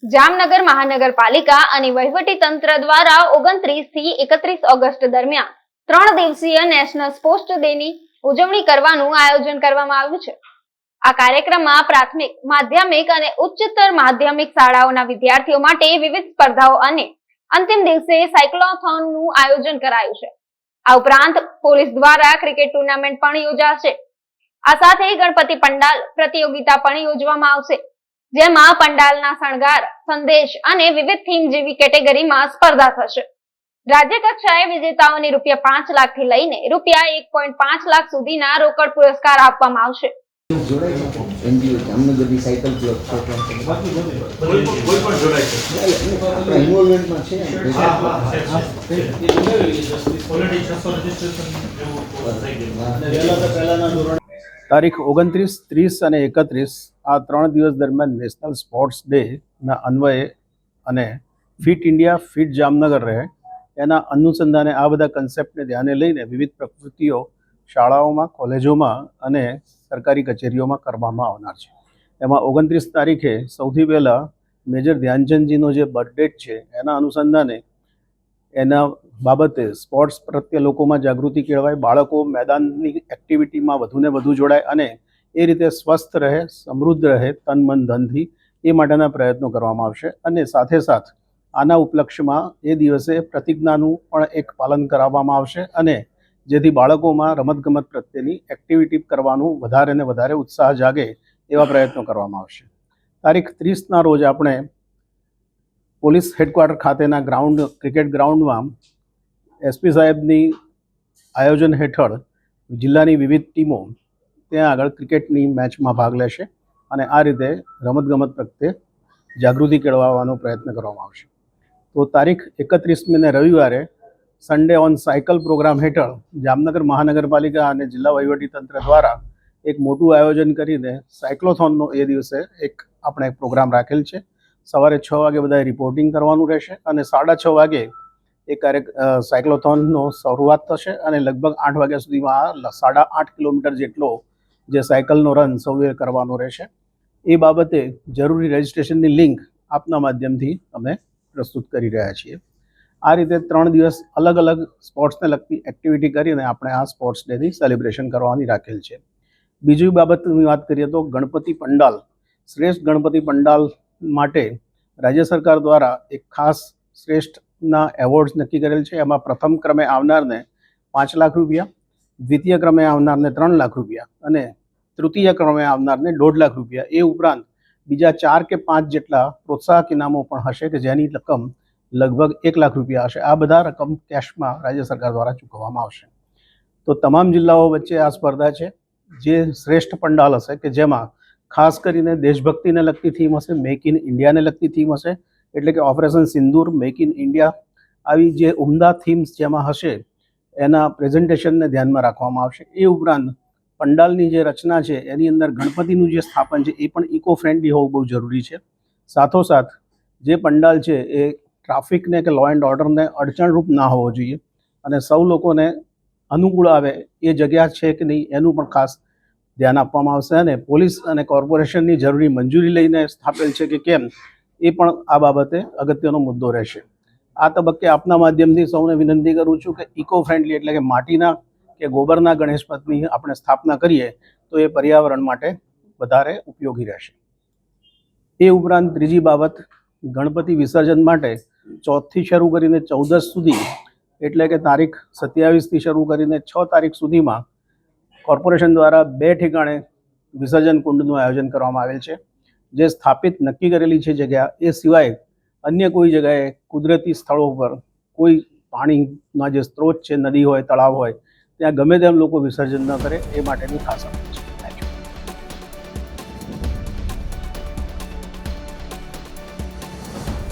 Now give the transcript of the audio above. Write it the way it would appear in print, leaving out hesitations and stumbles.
જામનગર મહાનગરપાલિકા અને વહીવટી તંત્ર દ્વારા 29 થી 31 ઓગસ્ટ દરમિયાન 3 દિવસીય નેશનલ સ્પોર્ટ્સ ડે ની ઉજવણી કરવાનું આયોજન કરવામાં આવ્યું છે। આ કાર્યક્રમમાં પ્રાથમિક, માધ્યમિક અને ઉચ્ચતર માધ્યમિક શાળાઓના વિદ્યાર્થીઓ માટે વિવિધ સ્પર્ધાઓ અને અંતિમ દિવસે સાયક્લોથોનનું આયોજન કરાયું છે। આ ઉપરાંત પોલીસ દ્વારા ક્રિકેટ ટુર્નામેન્ટ પણ યોજાશે। આ સાથે ગણપતિ પંડાલ પ્રતિયોગિતા પણ યોજવામાં આવશે, જેમાં પંડાલના શણગાર, સંદેશ અને વિવિધ થીમ જેવી કેટેગરીમાં સ્પર્ધા થશે। રાજ્ય કક્ષાએ વિજેતાઓને ₹5 લાખથી લઈને ₹1.5 લાખ સુધીના રોકડ પુરસ્કાર આપવામાં આવશે। જામનગરની સાયકલ ક્લબ તારીખ 29, 30 અને 31 આ 3 દિવસ દરમિયાન નેશનલ સ્પોર્ટ્સ ડેના અન્વયે અને ફિટ ઇન્ડિયા ફિટ જામનગર રહે એના અનુસંધાને આ બધા કન્સેપ્ટને ધ્યાને લઈને વિવિધ પ્રવૃત્તિઓ શાળાઓમાં, કોલેજોમાં અને સરકારી કચેરીઓમાં કરવામાં આવનાર છે। એમાં 29 તારીખે સૌથી પહેલાં મેજર ધ્યાનચંદજીનો જે બર્થડેટ છે એના અનુસંધાને એના બાબતે સ્પોર્ટ્સ પ્રત્યે લોકોમાં જાગૃતિ કેળવાય, બાળકો મેદાનની એક્ટિવિટીમાં વધુને વધુ જોડાય અને એ રીતે સ્વસ્થ રહે, સમૃદ્ધ રહે તન મન ધનથી, એ માટેના પ્રયત્નો કરવામાં આવશે। અને સાથે સાથ આના ઉપલક્ષ્યમાં એ દિવસે પ્રતિજ્ઞાનું પણ એક પાલન કરાવવામાં આવશે અને જેથી બાળકોમાં રમતગમત પ્રત્યેની એક્ટિવિટી કરવાનું વધારે ને વધારે ઉત્સાહ જાગે એવા પ્રયત્નો કરવામાં આવશે। તારીખ 30ના રોજ આપણે પોલીસ હેડક્વાર્ટર ખાતેના ક્રિકેટ ગ્રાઉન્ડમાં એસપી સાહેબની આયોજન હેઠળ જિલ્લાની વિવિધ ટીમો ત્યાં આગળ ક્રિકેટની મેચમાં ભાગ લેશે અને આ રીતે રમતગમત પ્રત્યે જાગૃતિ કેળવવાનો પ્રયત્ન કરવામાં આવશે। તો તારીખ 31મીને રવિવારે સન્ડે ઓન સાયકલ પ્રોગ્રામ હેઠળ જામનગર મહાનગરપાલિકા અને જિલ્લા વહીવટીતંત્ર દ્વારા એક મોટું આયોજન કરીને સાયક્લોથોનનો એ દિવસે એક આપણે પ્રોગ્રામ રાખેલ છે। સવારે 6 વાગે બધાએ રિપોર્ટિંગ કરવાનું રહેશે અને 6:30 વાગે એ સાયક્લોથોનનો શરૂઆત થશે અને લગભગ 8 વાગ્યા સુધીમાં 8.5 કિલોમીટર જેટલો જે સાયકલનો રન સૌએ કરવાનો રહેશે। એ બાબતે જરૂરી રજિસ્ટ્રેશનની લિંક આપના માધ્યમથી અમે પ્રસ્તુત કરી રહ્યા છીએ। આ રીતે 3 દિવસ અલગ અલગ સ્પોર્ટ્સને લગતી એક્ટિવિટી કરીને આપણે આ સ્પોર્ટ્સ ડેની સેલિબ્રેશન કરવાની રાખેલ છે। બીજી બાબતની વાત કરીએ તો ગણપતિ પંડાલ, શ્રેષ્ઠ ગણપતિ પંડાલ માટે રાજ્ય સરકાર દ્વારા એક ખાસ શ્રેષ્ઠના એવોર્ડ્સ નક્કી કરેલ છે। એમાં પ્રથમ ક્રમે આવનારને ₹5 લાખ, દ્વિતીય ક્રમે આવનારને ₹3 લાખ અને તૃતીય ક્રમે આવનારને ₹1.5 લાખ। એ ઉપરાંત બીજા 4 કે 5 જેટલા પ્રોત્સાહક ઇનામો પણ હશે કે જેની રકમ લગભગ ₹1 લાખ હશે। આ બધા રકમ કેશમાં રાજ્ય સરકાર દ્વારા ચૂકવવામાં આવશે। તો તમામ જિલ્લાઓ વચ્ચે આ સ્પર્ધા છે। જે શ્રેષ્ઠ પંડાલ હશે કે જેમાં ખાસ કરીને દેશભક્તિને લગતી થીમ હશે, મેક ઇન ઇન્ડિયાને લગતી થીમ હશે, એટલે કે operation Sindoor, make in India, આવી જે ઉમદા થીમ્સ જેમાં હશે એના પ્રેઝન્ટેશનને ધ્યાનમાં રાખવામાં આવશે। એ ઉપરાંત પંડાલની જે રચના છે એની અંદર ગણપતિનું જે સ્થાપન છે એ પણ ઇકો ફ્રેન્ડલી હોવું બહુ જરૂરી છે। સાથોસાથ જે પંડાલ છે એ ટ્રાફિકને કે લો એન્ડ ઓર્ડરને અડચણરૂપ ના હોવો જોઈએ અને સૌ લોકોને અનુકૂળ આવે એ જગ્યા છે કે નહીં એનું પણ ખાસ ધ્યાન આપવામાં આવશે અને પોલીસ અને કોર્પોરેશનની જરૂરી મંજૂરી લઈને સ્થાપેલ છે કે કેમ એ પણ આ બાબતે અગત્યનો મુદ્દો રહેશે। આ તબક્કે આપના માધ્યમથી સૌને વિનંતી કરું છું કે ઇકો ફ્રેન્ડલી એટલે કે માટીના કે ગોબરના ગણેશપથની આપણે સ્થાપના કરીએ તો એ પર્યાવરણ માટે વધારે ઉપયોગી રહેશે। એ ઉપરાંત ત્રીજી બાબત, ગણપતિ વિસર્જન માટે 4થી શરૂ કરીને 14 સુધી એટલે કે તારીખ 27થી શરૂ કરીને 6 તારીખ સુધીમાં કોર્પોરેશન દ્વારા 2 ઠેકાણે વિસર્જન કુંડનું આયોજન કરવામાં આવેલ છે। જે સ્થાપિત નક્કી કરેલી છે જગ્યા એ સિવાય અન્ય કોઈ જગ્યાએ કુદરતી સ્થળો પર કોઈ પાણીના જે સ્ત્રોત છે, નદી હોય, તળાવ હોય, ત્યાં ગમે તેમ લોકો વિસર્જન ન કરે એ માટેની ખાસ